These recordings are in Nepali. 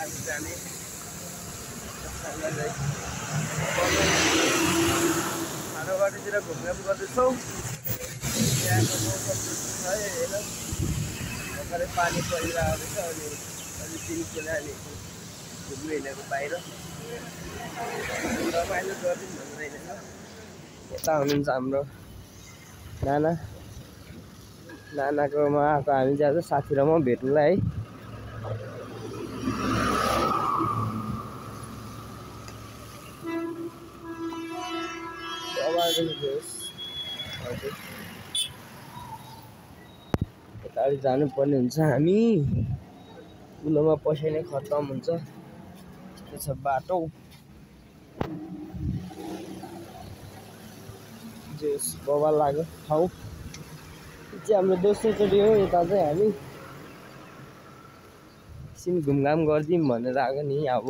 आज जाने खाना बाटोतिर घुम्न गर्दैछौँ। यहाँको मौसम छ हेर भर्खरै पानी परिरहेको छ अनि अलि दिनको नानी घुम्नु हिँडेको बाहिर रमाइलो गरिदिउँ भन्दैन। यता हुनुहुन्छ हाम्रो नानाकोमा आएको हामी जाँदा साथी र म भेट्नुलाई है। यता जानुपर्ने हुन्छ हामी। उलोमा पैसा नै खत्तम हुन्छ त्यस्तो छ बाटो। जेस बवाल लाग्यो ठाउँ चाहिँ हाम्रो दोस्रोचोटि हो। यता चाहिँ हामी एकछिन घुमघाम गरिदिउँ भनेर आएको नि। अब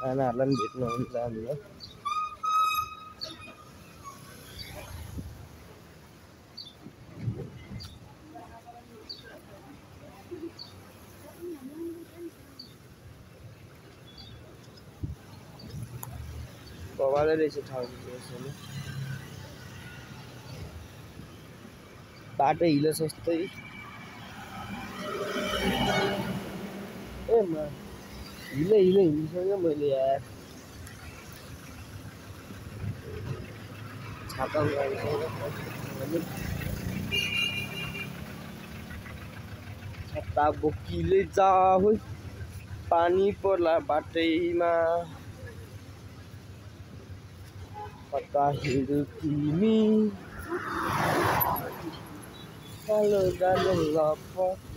नानाहरूलाई पनि भेट्नु हुन्छ हामीलाई। बवालै रहेछ ठाउँ चाहिँ बाटो हिलो जस्तै। ए म हिलो हिँडिसक्यो मैले यार। छाता छाता बोकिले जाऊ पानी पर्ला बाटैमा कता हिँड्यौ तिमी कालो गालो लपक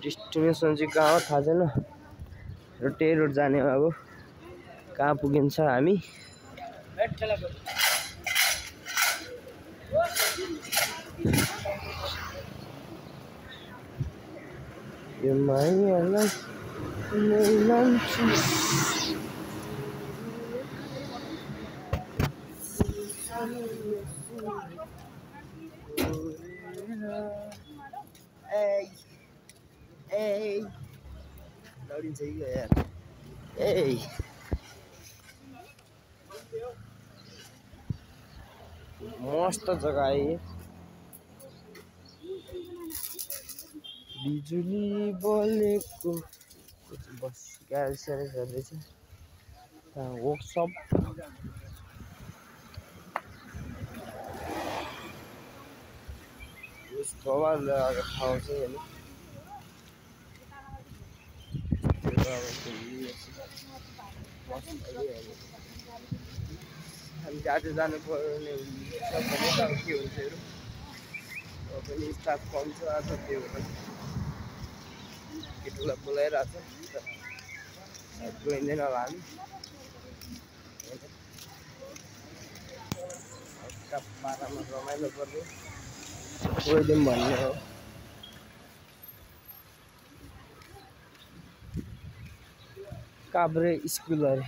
डेस्टिनेसन चाहिँ कहाँ हो थाहा छैन। त्यही रोड जाने अब कहाँ पुगिन्छ हामी। यो मायालाई दौडिन्छ कि यार। मस्त जग्गा है। बिजुली बलेको बस ग्यारेज स्यारेज गर्दैछ वर्कसप। यस बवाल लगाएको ठाउँ चाहिँ होइन। हामी आज जानु पर्ने हुन्छ भने त अब के हुन्छ हेरौँ। पनि स्टाफ कम छ आज त्यो भएर केटुलाई बोलाइरहेको छ। गइँदैन होला हामी पारामा रमाइलो गर्ने गइदिउँ भन्ने हो। काभ्रे स्कुल अरे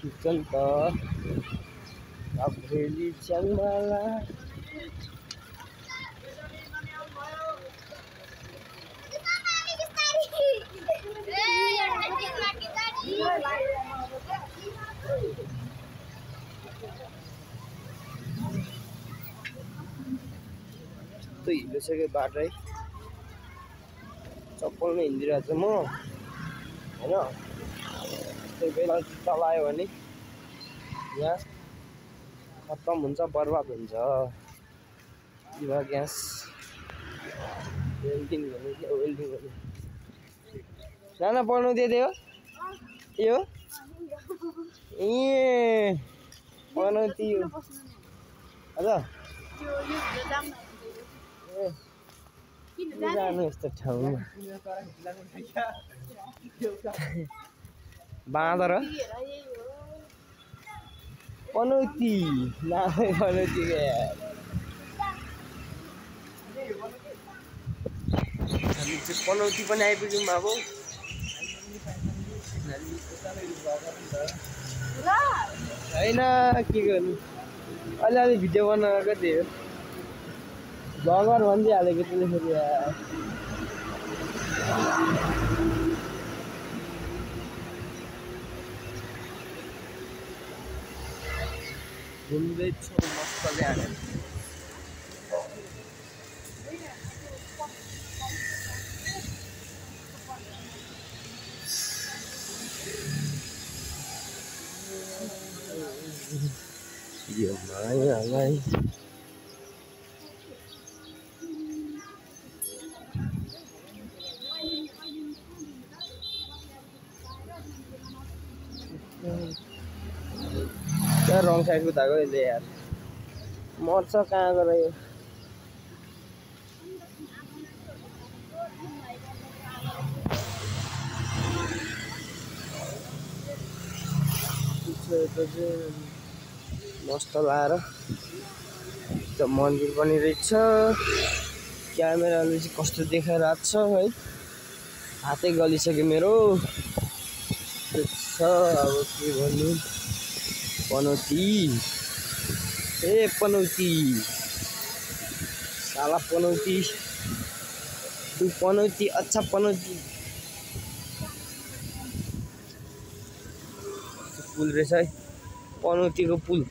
किचन त काभ्रेली च्याङ्माला कस्तो हिँडिसक्यो बाटो है। चप्पलमा हिँडिरहेको छु म होइन। त्यो बेला जुत्ता लायो भने यहाँ खत्तम हुन्छ बर्बाद हुन्छ। युवा ग्यास वेल्डिङ भने क्या वेल्डिङ भने नाना पढ्नु दियो यो ए पढ्नु दियो हजुर जानु यस्तो ठाउँमा बाँदर पनौती नामै पनौती हामी चाहिँ पनौती पनि आइपुग्यौँ अब। होइन के गर्नु अलि भिडियो बनाएको थियो ब्लगर भनिदिइहालेको त्यसले फेरि घुम्दैछौँ मस्तले हानेर यो मायालाई क्या रङ साइड उताको यसले यार मर्छ कहाँ गएर यो मस्त लाएर त्यो मन्दिर पनि रहेछ क्यामेराले चाहिँ कस्तो देखाइरहेको छ है हातै गलिसक्यो मेरो छ अब के भन्नु पनौती ए पनौती साला पनौती तू पनौती अच्छा पनौती पुल रहेछ है पनौतीको पुल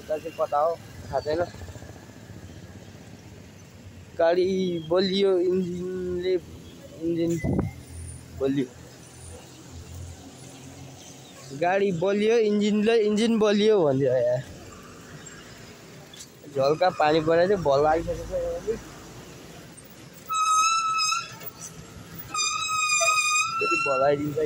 यता चाहिँ कता हो थाहा छैन गाडी बलियो इन्जिन बलियो गाडी बलियो इन्जिन बलियो भनिदियो यार झल्का पानी परेर चाहिँ भल लागिसकेको फेरि भलाइदिन्छ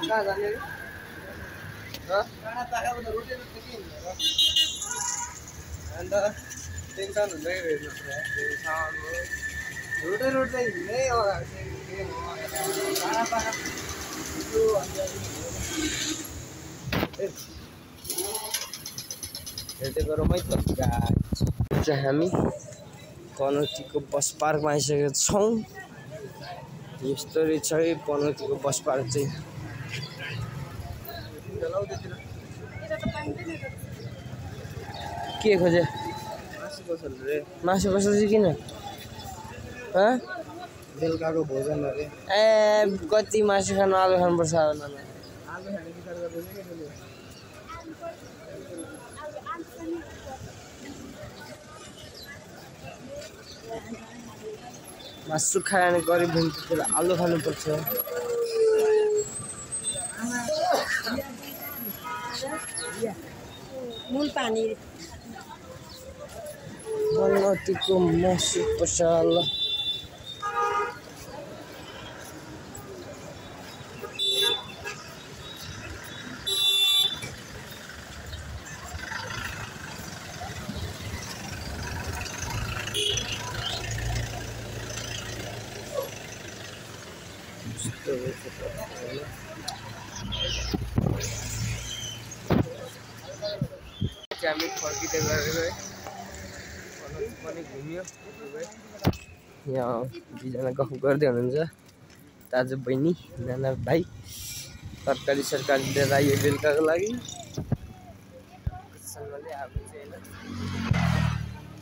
कहाँ जाने अन्त टेन्सन हुँदै रोड चाहिँ हिँड्नै हेर्दै गरौँ है त चाहिँ हामी पनौतीको बस पार्कमा आइसकेका छौँ यस्तो रहेछ है पनौतीको बस पार्क चाहिँ के खोजे मासु पसल चाहिँ किन बेलुकाको भोजन अरे ए कति मासु खानु आलु खानुपर्छ आलु खाने विचार गर्दैछ के त्यसले मासु खाने गरिब हुन्छन् आलु खानुपर्छ मूल पानी पनौतीको मासु पसल हामी फर्किँदै गरेको है पनौती पनि घुम्यो यहाँ दुईजना गफ गर्दै हुनुहुन्छ दाजु बहिनी नाना भाइ तरकारी सरकारी लिएर आयो बेलुकाको लागि सँगले अब चाहिँ होइन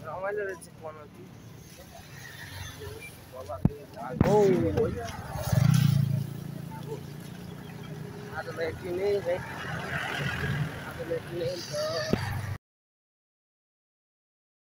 रमाइलो रहेछ पनौती आजलाई यति नै है आजलाई यति नै छ